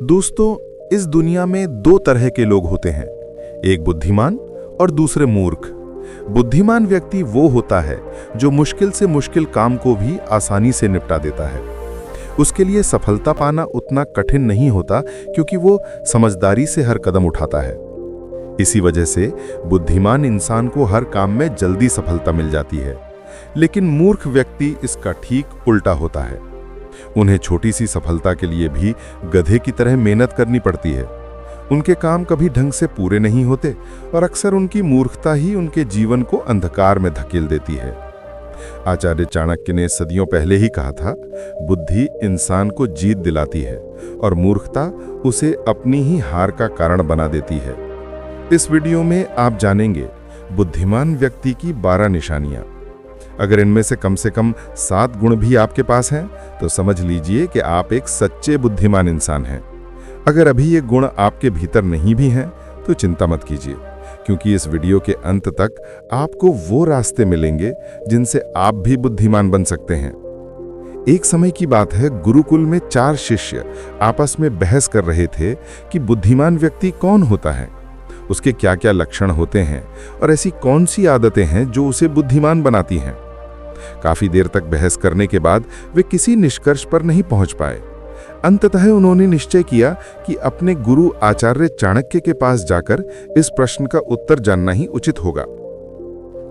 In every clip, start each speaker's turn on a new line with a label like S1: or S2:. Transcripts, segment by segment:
S1: दोस्तों, इस दुनिया में दो तरह के लोग होते हैं, एक बुद्धिमान और दूसरे मूर्ख। बुद्धिमान व्यक्ति वो होता है जो मुश्किल से मुश्किल काम को भी आसानी से निपटा देता है। उसके लिए सफलता पाना उतना कठिन नहीं होता क्योंकि वो समझदारी से हर कदम उठाता है। इसी वजह से बुद्धिमान इंसान को हर काम में जल्दी सफलता मिल जाती है, लेकिन मूर्ख व्यक्ति इसका ठीक उल्टा होता है। उन्हें छोटी सी सफलता के लिए भी गधे की तरह मेहनत करनी पड़ती है। उनके काम कभी ढंग से पूरे नहीं होते और अक्सर उनकी मूर्खता ही उनके जीवन को अंधकार में धकेल देती है। आचार्य चाणक्य ने सदियों पहले ही कहा था, बुद्धि इंसान को जीत दिलाती है और मूर्खता उसे अपनी ही हार का कारण बना देती है। इस वीडियो में आप जानेंगे बुद्धिमान व्यक्ति की 12 निशानियां। अगर इनमें से कम 7 गुण भी आपके पास हैं तो समझ लीजिए कि आप एक सच्चे बुद्धिमान इंसान हैं। अगर अभी ये गुण आपके भीतर नहीं भी हैं तो चिंता मत कीजिए, क्योंकि इस वीडियो के अंत तक आपको वो रास्ते मिलेंगे जिनसे आप भी बुद्धिमान बन सकते हैं। एक समय की बात है, गुरुकुल में 4 शिष्य आपस में बहस कर रहे थे कि बुद्धिमान व्यक्ति कौन होता है, उसके क्या क्या लक्षण होते हैं और ऐसी कौन सी आदतें हैं जो उसे बुद्धिमान बनाती हैं। काफी देर तक बहस करने के बाद वे किसी निष्कर्ष पर नहीं पहुंच पाए। अंततः उन्होंने निश्चय किया कि अपने गुरु आचार्य चाणक्य के पास जाकर इस प्रश्न का उत्तर जानना ही उचित होगा।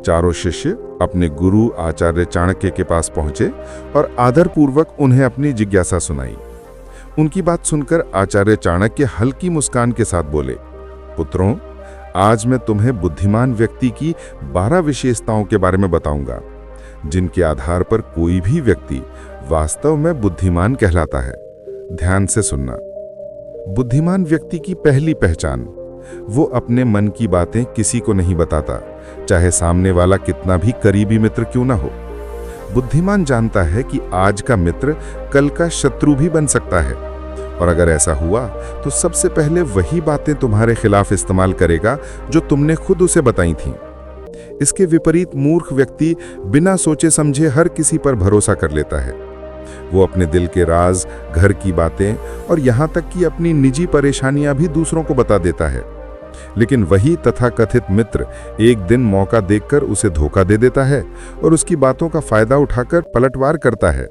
S1: चारों शिष्य अपने गुरु आचार्य चाणक्य के पास पहुंचे और आदरपूर्वक उन्हें अपनी जिज्ञासा सुनाई। उनकी बात सुनकर आचार्य चाणक्य हल्की मुस्कान के साथ बोले, पुत्रों, आज मैं तुम्हें बुद्धिमान व्यक्ति की 12 विशेषताओं के बारे में बताऊंगा, जिनके आधार पर कोई भी व्यक्ति वास्तव में बुद्धिमान कहलाता है। ध्यान से सुनना। बुद्धिमान व्यक्ति की पहली पहचान, वो अपने मन की बातें किसी को नहीं बताता, चाहे सामने वाला कितना भी करीबी मित्र क्यों ना हो। बुद्धिमान जानता है कि आज का मित्र कल का शत्रु भी बन सकता है, और अगर ऐसा हुआ तो सबसे पहले वही बातें तुम्हारे खिलाफ इस्तेमाल करेगा जो तुमने खुद उसे बताई थीं। इसके विपरीत मूर्ख व्यक्ति बिना सोचे समझे हर किसी पर भरोसा कर लेता है। वो अपने दिल के राज, घर की बातें और यहाँ तक कि अपनी निजी परेशानियां भी दूसरों को बता देता है। लेकिन वही तथाकथित मित्र एक दिन मौका देखकर उसे धोखा दे देता है और उसकी बातों का फायदा उठाकर पलटवार करता है।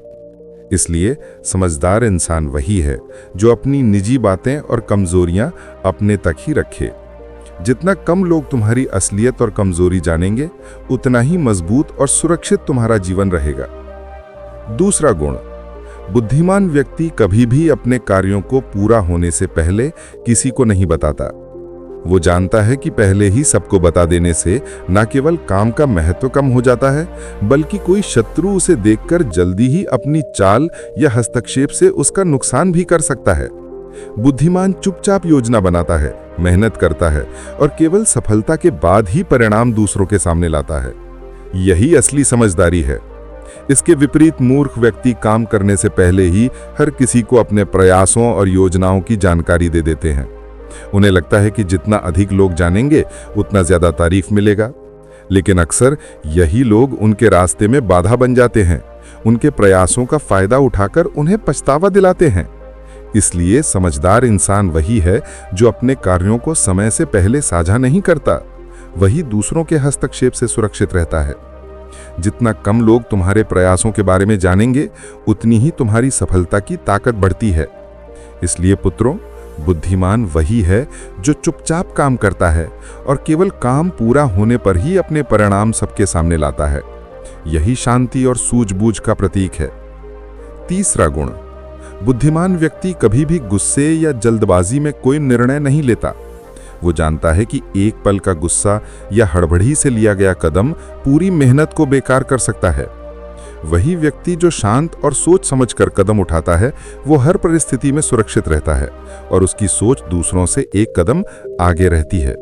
S1: इसलिए समझदार इंसान वही है जो अपनी निजी बातें और कमजोरियां अपने तक ही रखे। जितना कम लोग तुम्हारी असलियत और कमजोरी जानेंगे, उतना ही मजबूत और सुरक्षित तुम्हारा जीवन रहेगा। दूसरा गुण, बुद्धिमान व्यक्ति कभी भी अपने कार्यों को पूरा होने से पहले किसी को नहीं बताता। वो जानता है कि पहले ही सबको बता देने से न केवल काम का महत्व कम हो जाता है, बल्कि कोई शत्रु उसे देखकर जल्दी ही अपनी चाल या हस्तक्षेप से उसका नुकसान भी कर सकता है। बुद्धिमान चुपचाप योजना बनाता है, मेहनत करता है और केवल सफलता के बाद ही परिणाम दूसरों के सामने लाता है। यही असली समझदारी है। इसके विपरीत मूर्ख व्यक्ति काम करने से पहले ही हर किसी को अपने प्रयासों और योजनाओं की जानकारी दे देते हैं। उन्हें लगता है कि जितना अधिक लोग जानेंगे उतना ज्यादा तारीफ मिलेगा, लेकिन अक्सर यही लोग उनके रास्ते में बाधा बन जाते हैं, उनके प्रयासों का फायदा उठाकर उन्हें पछतावा दिलाते हैं। इसलिए समझदार इंसान वही है जो अपने कार्यों को समय से पहले साझा नहीं करता, वही दूसरों के हस्तक्षेप से सुरक्षित रहता है। जितना कम लोग तुम्हारे प्रयासों के बारे में जानेंगे, उतनी ही तुम्हारी सफलता की ताकत बढ़ती है। इसलिए पुत्रों, बुद्धिमान वही है जो चुपचाप काम करता है और केवल काम पूरा होने पर ही अपने परिणाम सबके सामने लाता है। यही शांति और सूझबूझ का प्रतीक है। तीसरा गुण, बुद्धिमान व्यक्ति कभी भी गुस्से या जल्दबाजी में कोई निर्णय नहीं लेता। वो जानता है कि एक पल का गुस्सा या हड़बड़ी से लिया गया कदम पूरी मेहनत को बेकार कर सकता है। वही व्यक्ति जो शांत और सोच समझकर कदम उठाता है, वो हर परिस्थिति में सुरक्षित रहता है और उसकी सोच दूसरों से एक कदम आगे रहती है।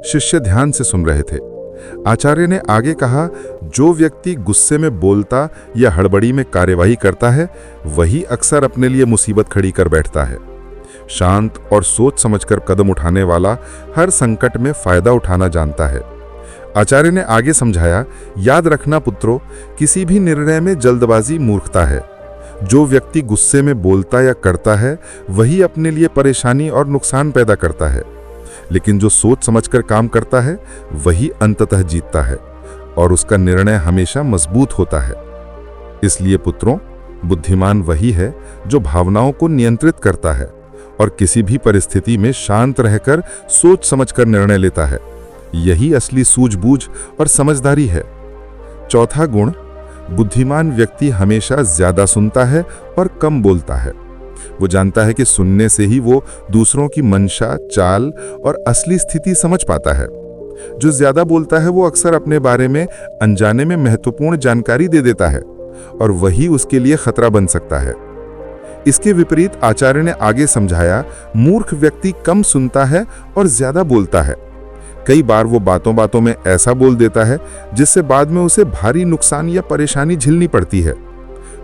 S1: शिष्य ध्यान से सुन रहे थे। आचार्य ने आगे कहा, जो व्यक्ति गुस्से में बोलता या हड़बड़ी में कार्यवाही करता है, वही अक्सर अपने लिए मुसीबत खड़ी कर बैठता है। शांत और सोच समझकर कदम उठाने वाला हर संकट में फायदा उठाना जानता है। आचार्य ने आगे समझाया, याद रखना पुत्रों, किसी भी निर्णय में जल्दबाजी मूर्खता है। जो व्यक्ति गुस्से में बोलता या करता है वही अपने लिए परेशानी और नुकसान पैदा करता है, लेकिन जो सोच समझकर काम करता है वही अंततः जीतता है और उसका निर्णय हमेशा मजबूत होता है। इसलिए पुत्रों, बुद्धिमान वही है जो भावनाओं को नियंत्रित करता है और किसी भी परिस्थिति में शांत रहकर सोच समझकर निर्णय लेता है। यही असली सूझबूझ और समझदारी है। चौथा गुण, बुद्धिमान व्यक्ति हमेशा ज्यादा सुनता है और कम बोलता है। वो जानता है कि सुनने से ही वो दूसरों की मंशा, चाल और असली स्थिति समझ पाता है। जो ज्यादा बोलता है वो अक्सर अपने बारे में अनजाने में महत्वपूर्ण जानकारी दे देता है और वही उसके लिए खतरा बन सकता है। इसके विपरीत आचार्य ने आगे समझाया, मूर्ख व्यक्ति कम सुनता है और ज्यादा बोलता है। कई बार वो बातों बातों में ऐसा बोल देता है जिससे बाद में उसे भारी नुकसान या परेशानी झेलनी पड़ती है।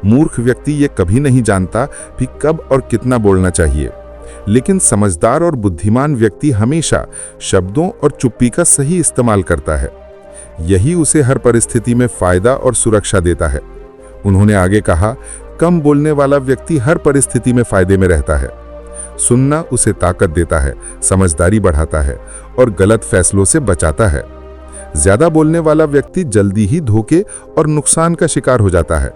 S1: मूर्ख व्यक्ति ये कभी नहीं जानता कि कब और कितना बोलना चाहिए, लेकिन समझदार और बुद्धिमान व्यक्ति हमेशा शब्दों और चुप्पी का सही इस्तेमाल करता है। यही उसे हर परिस्थिति में फायदा और सुरक्षा देता है। उन्होंने आगे कहा, कम बोलने वाला व्यक्ति हर परिस्थिति में फायदे में रहता है। सुनना उसे ताकत देता है, समझदारी बढ़ाता है और गलत फैसलों से बचाता है। ज्यादा बोलने वाला व्यक्ति जल्दी ही धोखे और नुकसान का शिकार हो जाता है।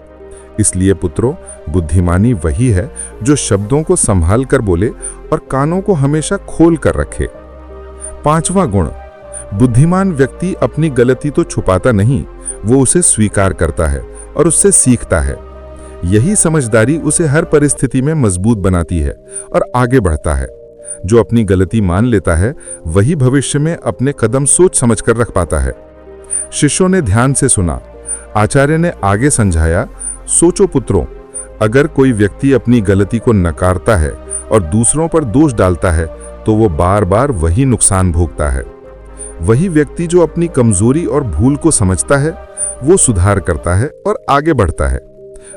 S1: इसलिए पुत्रों, बुद्धिमानी वही है जो शब्दों को संभाल कर बोले और कानों को हमेशा खोल कर रखे। पांचवा गुण, बुद्धिमान व्यक्ति अपनी गलती तो छुपाता नहीं, वो उसे स्वीकार करता है और उससे सीखता है। यही समझदारी उसे हर परिस्थिति में मजबूत बनाती है और आगे बढ़ता है। जो अपनी गलती मान लेता है वही भविष्य में अपने कदम सोच समझकर रख पाता है। शिष्यों ने ध्यान से सुना। आचार्य ने आगे समझाया, सोचो पुत्रों, अगर कोई व्यक्ति अपनी गलती को नकारता है और दूसरों पर दोष डालता है तो वो बार बार वही नुकसान भोगता है। वही व्यक्ति जो अपनी कमजोरी और भूल को समझता है वो सुधार करता है और आगे बढ़ता है।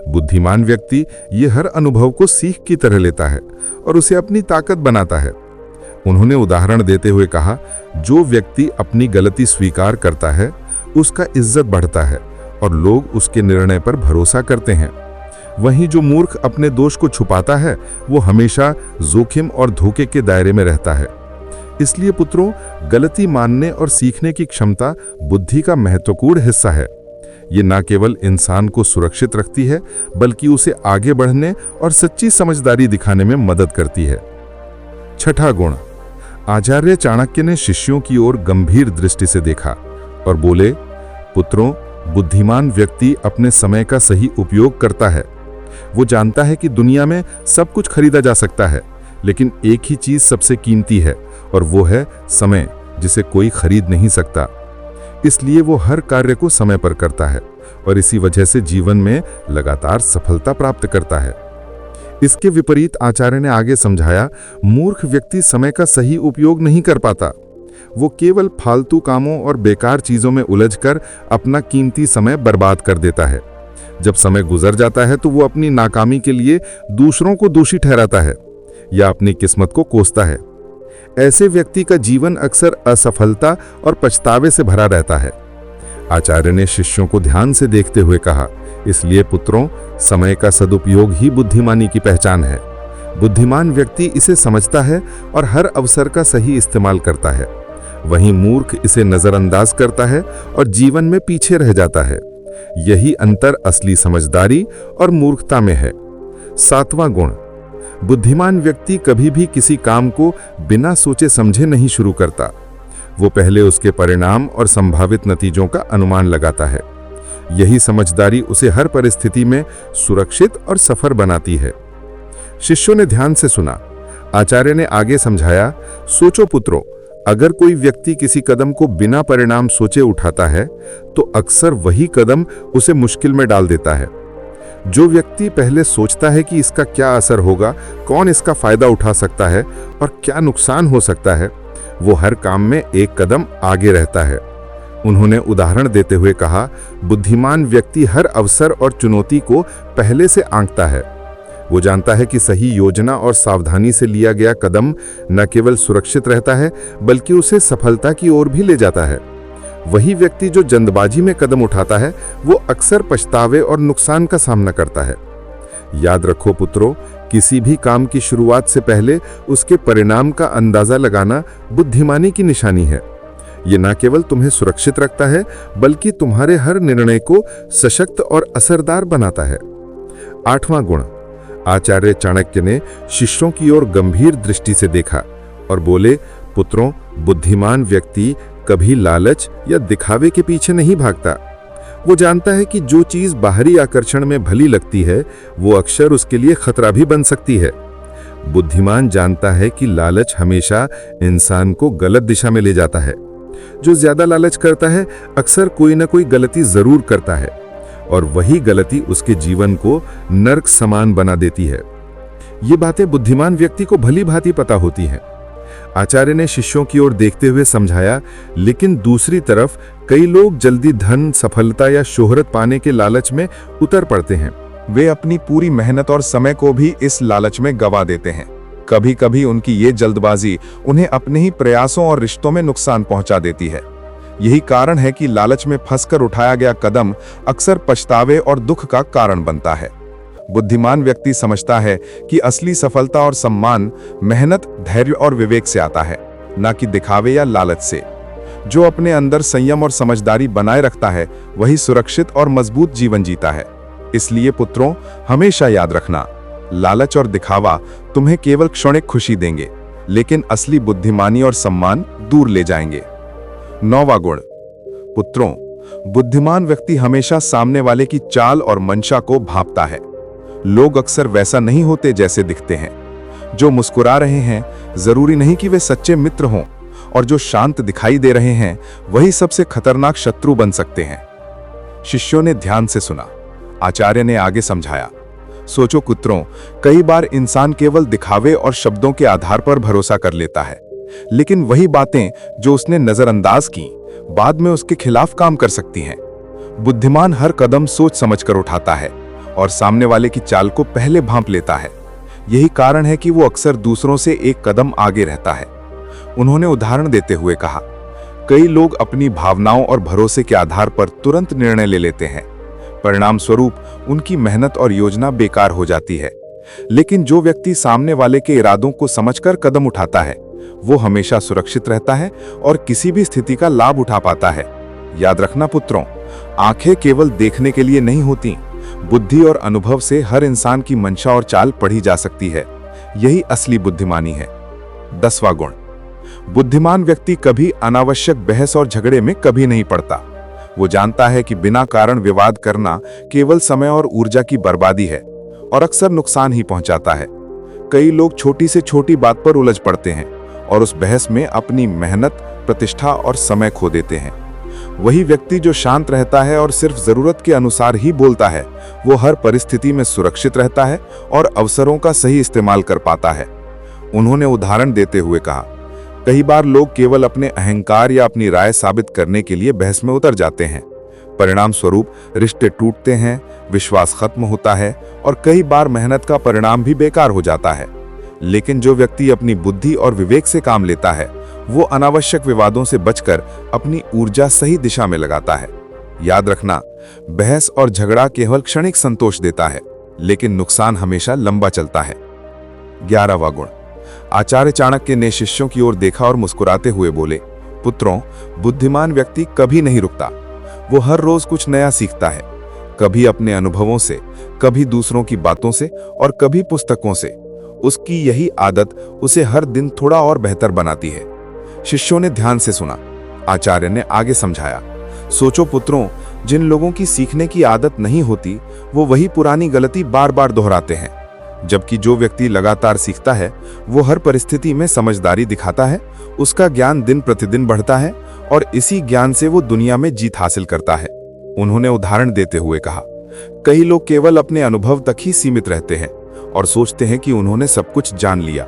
S1: बुद्धिमान व्यक्ति ये हर अनुभव को सीख की तरह लेता है और उसे अपनी ताकत बनाता है। उन्होंने उदाहरण देते हुए कहा, जो व्यक्ति अपनी गलती स्वीकार करता है उसका इज्जत बढ़ता है और लोग उसके निर्णय पर भरोसा करते हैं। वहीं जो मूर्ख अपने दोष को छुपाता है वो हमेशा जोखिम और धोखे के दायरे में रहता है। इसलिए पुत्रों, गलती मानने और सीखने की क्षमता बुद्धि का महत्वपूर्ण हिस्सा है। ये न केवल इंसान को सुरक्षित रखती है बल्कि उसे आगे बढ़ने और सच्ची समझदारी दिखाने में मदद करती है। छठा गुण, आचार्य चाणक्य ने शिष्यों की ओर गंभीर दृष्टि से देखा और बोले, पुत्रों, बुद्धिमान व्यक्ति अपने समय का सही उपयोग करता है। वो जानता है कि दुनिया में सब कुछ खरीदा जा सकता है, लेकिन एक ही चीज सबसे कीमती है और वो है समय, जिसे कोई खरीद नहीं सकता। इसलिए वो हर कार्य को समय पर करता है और इसी वजह से जीवन में लगातार सफलता प्राप्त करता है। इसके विपरीत आचार्य ने आगे समझाया, मूर्ख व्यक्ति समय का सही उपयोग नहीं कर पाता। वो केवल फालतू कामों और बेकार चीजों में उलझकर अपना कीमती समय बर्बाद कर देता है। जब समय गुजर जाता है तो वो अपनी नाकामी के लिए दूसरों को दोषी ठहराता है या अपनी किस्मत को कोसता है। ऐसे व्यक्ति का जीवन अक्सर असफलता और पछतावे से भरा रहता है। आचार्य ने शिष्यों को ध्यान से देखते हुए कहा, इसलिए पुत्रों, समय का सदुपयोग ही बुद्धिमानी की पहचान है। बुद्धिमान व्यक्ति इसे समझता है और हर अवसर का सही इस्तेमाल करता है। वहीं मूर्ख इसे नजरअंदाज करता है और जीवन में पीछे रह जाता है। यही अंतर असली समझदारी और मूर्खता में है। सातवां गुण, बुद्धिमान व्यक्ति कभी भी किसी काम को बिना सोचे समझे नहीं शुरू करता। वो पहले उसके परिणाम और संभावित नतीजों का अनुमान लगाता है। यही समझदारी उसे हर परिस्थिति में सुरक्षित और सफल बनाती है। शिष्यों ने ध्यान से सुना। आचार्य ने आगे समझाया, सोचो पुत्रों, अगर कोई व्यक्ति किसी कदम को बिना परिणाम सोचे उठाता है तो अक्सर वही कदम उसे मुश्किल में डाल देता है। जो व्यक्ति पहले सोचता है कि इसका क्या असर होगा, कौन इसका फायदा उठा सकता है और क्या नुकसान हो सकता है, वो हर काम में एक कदम आगे रहता है। उन्होंने उदाहरण देते हुए कहा, बुद्धिमान व्यक्ति हर अवसर और चुनौती को पहले से आंकता है। वो जानता है कि सही योजना और सावधानी से लिया गया कदम न केवल सुरक्षित रहता है बल्कि उसे सफलता की ओर भी ले जाता है। वही व्यक्ति जो जल्दबाजी में कदम उठाता है वो अक्सर पछतावे और नुकसान का सामना करता है। याद रखो पुत्रों, किसी भी काम की शुरुआत से पहले उसके परिणाम का अंदाजा लगाना बुद्धिमानी की निशानी है। ये न केवल तुम्हें सुरक्षित रखता है, बल्कि तुम्हारे हर निर्णय को सशक्त और असरदार बनाता है। 8वां गुण, आचार्य चाणक्य ने शिष्यों की ओर गंभीर दृष्टि से देखा और बोले, पुत्रों, बुद्धिमान व्यक्ति कभी लालच या दिखावे के पीछे नहीं भागता। वो जानता है कि जो चीज बाहरी आकर्षण में भली लगती है, वो अक्सर उसके लिए खतरा भी बन सकती है। बुद्धिमान जानता है कि लालच हमेशा इंसान को गलत दिशा में ले जाता है। जो ज्यादा लालच करता है अक्सर कोई ना कोई गलती जरूर करता है, और वही गलती उसके जीवन को नर्क समान बना देती है। ये बातें बुद्धिमान व्यक्ति को भली भांति पता होती हैं। आचार्य ने शिष्यों की ओर देखते हुए समझाया, लेकिन दूसरी तरफ कई लोग जल्दी धन, सफलता या शोहरत पाने के लालच में उतर पड़ते हैं।
S2: वे अपनी पूरी मेहनत और समय को भी इस लालच में गंवा देते हैं। कभी कभी उनकी ये जल्दबाजी उन्हें अपने ही प्रयासों और रिश्तों में नुकसान पहुंचा देती है। यही कारण है कि लालच में फंसकर उठाया गया कदम अक्सर पछतावे और दुख का कारण बनता है। बुद्धिमान व्यक्ति समझता है कि असली सफलता और सम्मान मेहनत, धैर्य और विवेक से आता है, न कि दिखावे या लालच से। जो अपने अंदर संयम और समझदारी बनाए रखता है, वही सुरक्षित और मजबूत जीवन जीता है। इसलिए पुत्रों, हमेशा याद रखना, लालच और दिखावा तुम्हें केवल क्षणिक खुशी देंगे, लेकिन असली बुद्धिमानी और सम्मान दूर ले जाएंगे। 9वां गुण, पुत्रों, बुद्धिमान व्यक्ति हमेशा सामने वाले की चाल और मंशा को भांपता है। लोग अक्सर वैसा नहीं होते जैसे दिखते हैं। जो मुस्कुरा रहे हैं जरूरी नहीं कि वे सच्चे मित्र हों, और जो शांत दिखाई दे रहे हैं वही सबसे खतरनाक शत्रु बन सकते हैं। शिष्यों ने ध्यान से सुना। आचार्य ने आगे समझाया, सोचो पुत्रों, कई बार इंसान केवल दिखावे और शब्दों के आधार पर भरोसा कर लेता है, लेकिन वही बातें जो उसने नजरअंदाज की, बाद में उसके खिलाफ काम कर सकती हैं। बुद्धिमान हर कदम सोच समझकर उठाता है और सामने वाले की चाल को पहले भांप लेता है। यही कारण है कि वो अक्सर दूसरों से एक कदम आगे रहता है। उन्होंने उदाहरण देते हुए कहा, कई लोग अपनी भावनाओं और भरोसे के आधार पर तुरंत निर्णय ले लेते हैं। परिणाम स्वरूप उनकी मेहनत और योजना बेकार हो जाती है। लेकिन जो व्यक्ति सामने वाले के इरादों को समझकर कदम उठाता है, वो हमेशा सुरक्षित रहता है और किसी भी स्थिति का लाभ उठा पाता है। याद रखना पुत्रों, आंखें केवल देखने के लिए नहीं होती, बुद्धि और अनुभव से हर इंसान की मंशा और चाल पढ़ी जा सकती है। यही असली बुद्धिमानी है। 10वां गुण, बुद्धिमान व्यक्ति कभी अनावश्यक बहस और झगड़े में कभी नहीं पड़ता। वो जानता है कि बिना कारण विवाद करना केवल समय और ऊर्जा की बर्बादी है और अक्सर नुकसान ही पहुंचाता है। कई लोग छोटी से छोटी बात पर उलझ पड़ते हैं और उस बहस में अपनी मेहनत, प्रतिष्ठा और समय खो देते हैं। वही व्यक्ति जो शांत रहता है और सिर्फ जरूरत के अनुसार ही बोलता है, वो हर परिस्थिति में सुरक्षित रहता है और अवसरों का सही इस्तेमाल कर पाता है। उन्होंने उदाहरण देते हुए कहा, कई बार लोग केवल अपने अहंकार या अपनी राय साबित करने के लिए बहस में उतर जाते हैं। परिणाम स्वरूप रिश्ते टूटते हैं, विश्वास खत्म होता है और कई बार मेहनत का परिणाम भी बेकार हो जाता है। लेकिन जो व्यक्ति अपनी बुद्धि और विवेक से काम लेता है, वो अनावश्यक विवादों से बचकर अपनी ऊर्जा सही दिशा में लगाता है। याद रखना, बहस और झगड़ा केवल क्षणिक संतोष देता है, लेकिन नुकसान हमेशा लंबा चलता है। 11वां गुण, आचार्य चाणक्य ने शिष्यों की ओर देखा और मुस्कुराते हुए बोले, पुत्रों, बुद्धिमान व्यक्ति कभी नहीं रुकता। वो हर रोज कुछ नया सीखता है, कभी अपने अनुभवों से, कभी दूसरों की बातों से और कभी पुस्तकों से। उसकी यही आदत उसे हर दिन थोड़ा और बेहतर बनाती है। शिष्यों ने ध्यान से सुना। आचार्य ने आगे समझाया, सोचो पुत्रों, जिन लोगों की सीखने की आदत नहीं होती, वो वही पुरानी गलती बार बार दोहराते हैं। जबकि जो व्यक्ति लगातार सीखता है, वो हर परिस्थिति में समझदारी दिखाता है, उसका ज्ञान दिन प्रतिदिन बढ़ता है और इसी ज्ञान से वो दुनिया में जीत हासिल करता है। उन्होंने उदाहरण देते हुए कहा, कई लोग केवल अपने अनुभव तक ही सीमित रहते हैं और सोचते हैं कि उन्होंने सब कुछ जान लिया।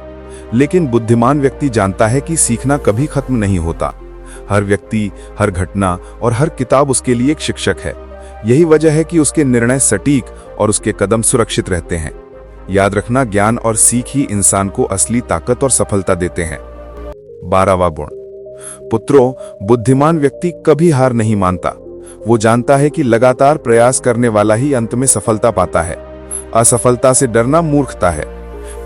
S2: लेकिन बुद्धिमान व्यक्ति जानता है कि सीखना कभी खत्म नहीं होता। हर व्यक्ति, हर घटना और हर किताब उसके लिए एक शिक्षक है। यही वजह है कि उसके निर्णय सटीक और उसके कदम सुरक्षित रहते हैं। याद रखना, ज्ञान और सीख ही इंसान को असली ताकत और सफलता देते हैं। 12वां गुण, पुत्रों, बुद्धिमान व्यक्ति कभी हार नहीं मानता। वो जानता है कि लगातार प्रयास करने वाला ही अंत में सफलता पाता है। असफलता से डरना मूर्खता है,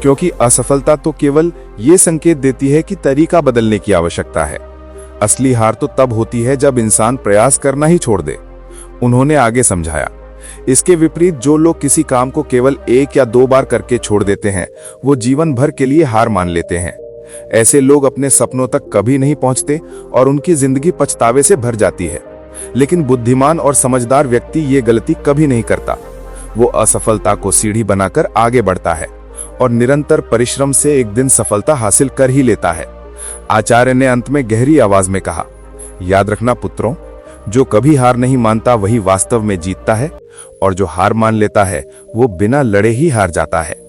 S2: क्योंकि असफलता तो केवल ये संकेत देती है कि तरीका बदलने की आवश्यकता है। असली हार तो तब होती है जब इंसान प्रयास करना ही छोड़ दे। उन्होंने आगे समझाया, इसके विपरीत जो लोग किसी काम को केवल 1 या 2 बार करके छोड़ देते हैं, वो जीवन भर के लिए हार मान लेते हैं। ऐसे लोग अपने सपनों तक कभी नहीं पहुंचते और उनकी जिंदगी पछतावे से भर जाती है। लेकिन बुद्धिमान और समझदार व्यक्ति ये गलती कभी नहीं करता। वो असफलता को सीढ़ी बनाकर आगे बढ़ता है और निरंतर परिश्रम से एक दिन सफलता हासिल कर ही लेता है। आचार्य ने अंत में गहरी आवाज में कहा, याद रखना पुत्रों, जो कभी हार नहीं मानता वही वास्तव में जीतता है, और जो हार मान लेता है वो बिना लड़े ही हार जाता है।